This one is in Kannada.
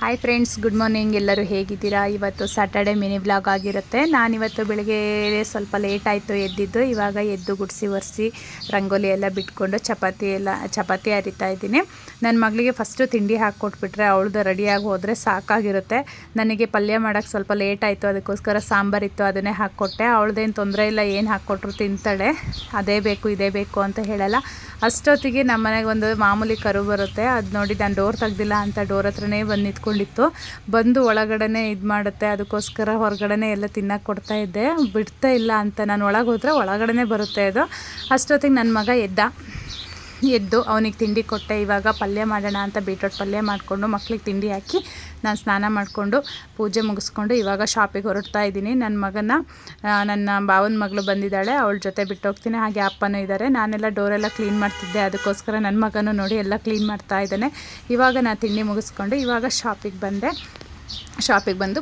Hi friends, good morning. ಎಲ್ಲರೂ ಹೇಗಿದ್ದೀರಾ? ಇವತ್ತು ಸ್ಯಾಟರ್ಡೆ ಮಿನಿ ಬ್ಲಾಗ್ ಆಗಿರುತ್ತೆ. ನಾನಿವತ್ತು ಬೆಳಿಗ್ಗೆ ಸ್ವಲ್ಪ ಲೇಟ್ ಆಯಿತು ಎದ್ದಿದ್ದು. ಇವಾಗ ಎದ್ದು ಗುಡಿಸಿ ಒರೆಸಿ ರಂಗೋಲಿ ಎಲ್ಲ ಬಿಟ್ಕೊಂಡು ಚಪಾತಿ ಅರಿತಾ ಇದ್ದೀನಿ. ನನ್ನ ಮಗಳಿಗೆ ಫಸ್ಟು ತಿಂಡಿ ಹಾಕ್ಕೊಟ್ಬಿಟ್ರೆ ಅವಳದು ರೆಡಿಯಾಗಿ ಹೋದರೆ ಸಾಕಾಗಿರುತ್ತೆ. ನನಗೆ ಪಲ್ಯ ಮಾಡೋಕ್ಕೆ ಸ್ವಲ್ಪ ಲೇಟ್ ಆಯಿತು, ಅದಕ್ಕೋಸ್ಕರ ಸಾಂಬಾರಿತ್ತು, ಅದನ್ನೇ ಹಾಕ್ಕೊಟ್ಟೆ. ಅವಳದೇನು ತೊಂದರೆ ಇಲ್ಲ, ಏನು ಹಾಕ್ಕೊಟ್ರು ತಿಂತಾಳೆ. ಅದೇ ಬೇಕು ಇದೇ ಬೇಕು ಅಂತ ಹೇಳಲ್ಲ. ಅಷ್ಟೊತ್ತಿಗೆ ನಮ್ಮ ಮನೆಗೆ ಒಂದು ಮಾಮೂಲಿ ಕರು ಬರುತ್ತೆ. ಅದು ನೋಡಿ ನಾನು ಡೋರ್ ತೆಗ್ದಿಲ್ಲ ಅಂತ ಡೋರ್ ಹತ್ರನೇ ಬಂದು ನಿಂತ್ಕೊಂಡಿತ್ತು. ಬಂದು ಒಳಗಡೆ ಇದು ಮಾಡುತ್ತೆ. ಅದಕ್ಕೋಸ್ಕರ ಹೊರಗಡೆ ಎಲ್ಲ ತಿನ್ನಕ್ಕೆ ಕೊಡ್ತಾ ಇದ್ದೆ. ಬಿಡ್ತಾ ಇಲ್ಲ ಅಂತ ನಾನು ಒಳಗೆ ಹೋದರೆ ಒಳಗಡೆ ಬರುತ್ತೆ ಅದು. ಅಷ್ಟೊತ್ತಿಗೆ ನನ್ನ ಮಗ ಎದ್ದು ಅವನಿಗೆ ತಿಂಡಿ ಕೊಟ್ಟೆ. ಇವಾಗ ಪಲ್ಯ ಮಾಡೋಣ ಅಂತ ಬೀಟ್ರೋಟ್ ಪಲ್ಯ ಮಾಡಿಕೊಂಡು ಮಕ್ಳಿಗೆ ತಿಂಡಿ ಹಾಕಿ ನಾನು ಸ್ನಾನ ಮಾಡಿಕೊಂಡು ಪೂಜೆ ಮುಗಿಸ್ಕೊಂಡು ಇವಾಗ ಶಾಪಿಗೆ ಹೊರಡ್ತಾ ಇದ್ದೀನಿ. ನನ್ನ ಭಾವನ ಮಗಳು ಬಂದಿದ್ದಾಳೆ, ಅವಳ ಜೊತೆ ಬಿಟ್ಟು ಹೋಗ್ತೀನಿ. ಹಾಗೆ ಅಪ್ಪನೂ ಇದ್ದಾರೆ. ನಾನೆಲ್ಲ ಡೋರೆಲ್ಲ ಕ್ಲೀನ್ ಮಾಡ್ತಿದ್ದೆ, ಅದಕ್ಕೋಸ್ಕರ ನನ್ನ ಮಗನೂ ನೋಡಿ ಎಲ್ಲ ಕ್ಲೀನ್ ಮಾಡ್ತಾ ಇದ್ದಾನೆ. ಇವಾಗ ನಾನು ತಿಂಡಿ ಮುಗಿಸ್ಕೊಂಡು ಇವಾಗ ಶಾಪಿಗೆ ಬಂದು